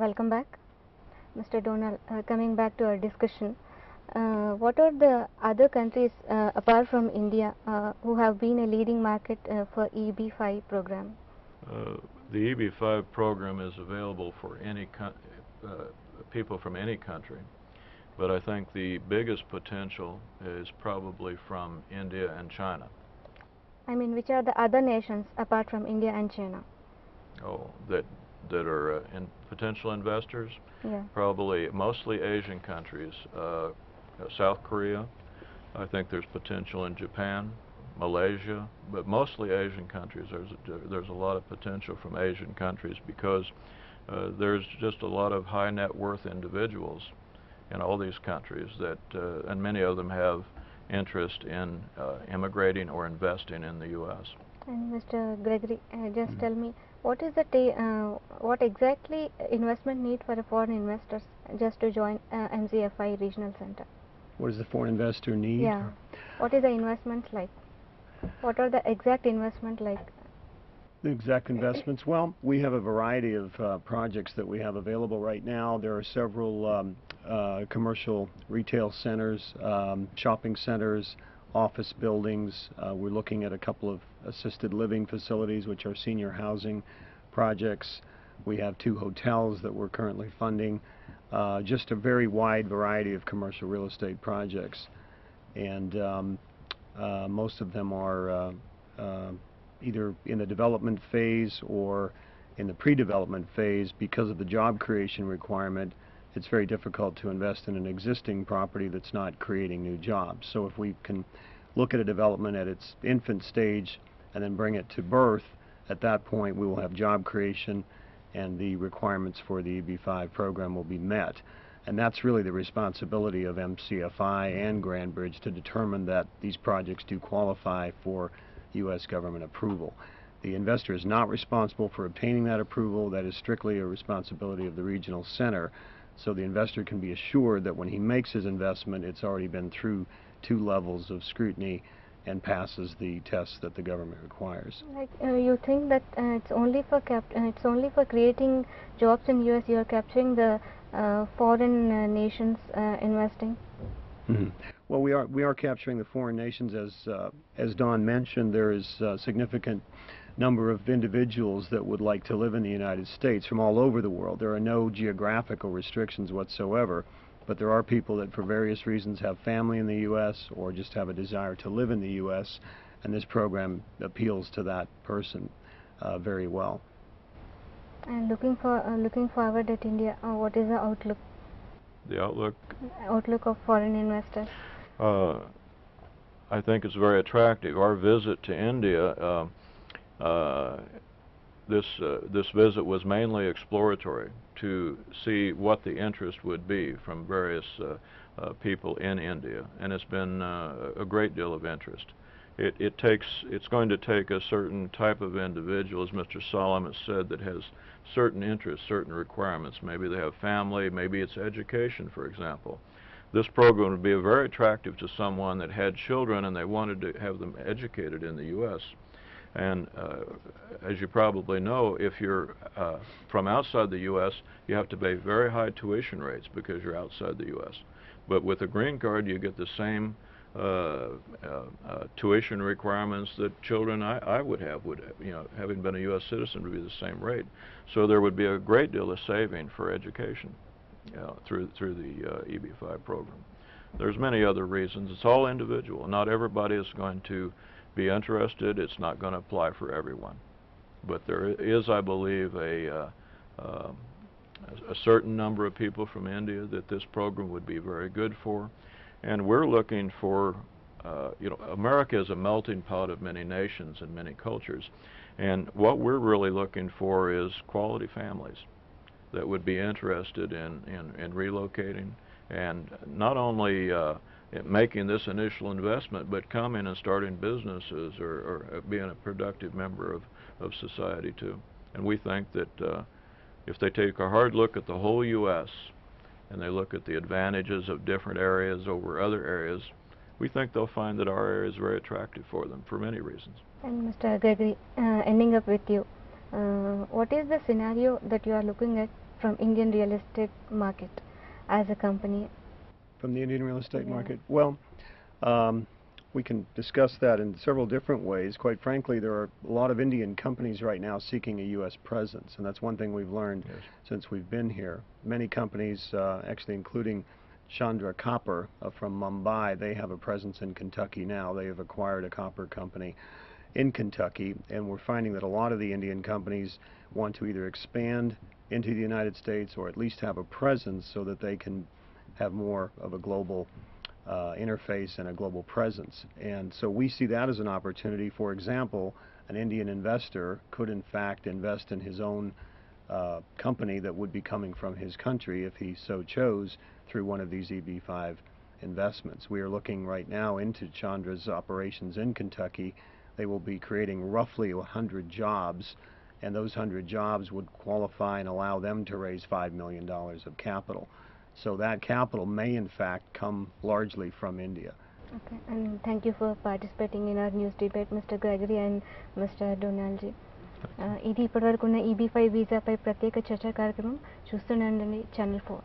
Welcome back, Mr. Donald. Coming back to our discussion, what are the other countries apart from India who have been a leading market for EB-5 program? The EB-5 program is available for any people from any country, but I think the biggest potential is probably from India and China. I mean, which are the other nations apart from India and China? Oh, that are potential investors? Yeah. Probably mostly Asian countries. South Korea, I think there's potential in Japan, Malaysia, but mostly Asian countries. There's a lot of potential from Asian countries because there's just a lot of high net worth individuals in all these countries that, and many of them have interest in immigrating or investing in the U.S. And Mr. Gregory, just tell me, what exactly investment need for the foreign investors just to join MCFI Regional Center? What does the foreign investor need? Yeah. What is the investment like? What are the exact investment like? The exact investments? Well, we have a variety of projects that we have available right now. There are several commercial retail centers, shopping centers, office buildings. We're looking at a couple of assisted living facilities, which are senior housing projects. We have 2 hotels that we're currently funding. Just a very wide variety of commercial real estate projects. And most of them are either in the development phase or in the pre-development phase. Because of the job creation requirement, it's very difficult to invest in an existing property that's not creating new jobs. So if we can look at a development at its infant stage and then bring it to birth, at that point we will have job creation and the requirements for the EB-5 program will be met. And that's really the responsibility of MCFI and Grand Bridge to determine that these projects do qualify for U.S. government approval. The investor is not responsible for obtaining that approval. That is strictly a responsibility of the regional center. So the investor can be assured that when he makes his investment, it's already been through 2 levels of scrutiny and passes the tests that the government requires. Like you think that it's only for creating jobs in U.S. You are capturing the foreign nations investing. Mm-hmm. Well, we are capturing the foreign nations. As Don mentioned, there is a significant number of individuals that would like to live in the United States from all over the world. There are no geographical restrictions whatsoever, but there are people that for various reasons have family in the U.S. or just have a desire to live in the U.S., and this program appeals to that person very well. And looking forward at India, what is the outlook? The outlook? Outlook of foreign investors. I think it's very attractive. Our visit to India, this visit was mainly exploratory to see what the interest would be from various people in India, and it's been a great deal of interest. It's going to take a certain type of individual, as Mr. Solomon said, that has certain interests, certain requirements. Maybe they have family, maybe it's education, for example. This program would be very attractive to someone that had children and they wanted to have them educated in the U.S. And as you probably know, if you're from outside the U.S., you have to pay very high tuition rates because you're outside the U.S. But with a green card, you get the same tuition requirements that children I would have, having been a U.S. citizen, would be the same rate. So there would be a great deal of saving for education through the EB-5 program. There's many other reasons. It's all individual. Not everybody is going to be interested. It's not going to apply for everyone. But there is, I believe, a certain number of people from India that this program would be very good for. And we're looking for, America is a melting pot of many nations and many cultures. And what we're really looking for is quality families that would be interested in relocating and not only making this initial investment, but coming and starting businesses or being a productive member of society too. And we think that if they take a hard look at the whole U.S. and they look at the advantages of different areas over other areas, we think they'll find that our area is very attractive for them for many reasons. And Mr. Gregory, ending up with you, what is the scenario that you are looking at from Indian real estate market as a company? From the Indian real estate Yeah. market? Well, we can discuss that in several different ways. Quite frankly, there are a lot of Indian companies right now seeking a U.S. presence, and that's one thing we've learned since we've been here. Many companies, actually including Chandra Copper from Mumbai, they have a presence in Kentucky now. They have acquired a copper company in Kentucky, and we're finding that a lot of the Indian companies want to either expand into the United States or at least have a presence so that they can have more of a global interface and a global presence. And so we see that as an opportunity. For example, an Indian investor could in fact invest in his own company that would be coming from his country if he so chose through one of these EB-5 investments. We are looking right now into Chandra's operations in Kentucky. They will be creating roughly 100 jobs, and those 100 jobs would qualify and allow them to raise $5 million of capital. So that capital may in fact come largely from India. Okay, and thank you for participating in our news debate, Mr. Gregory and Mr. Donald. ఇది ఇప్పటివరకు ఉన్న EB-5 వీసాపై ప్రత్యేక చర్చా కార్యక్రమం చూస్తూనే ఉండండి channel 4.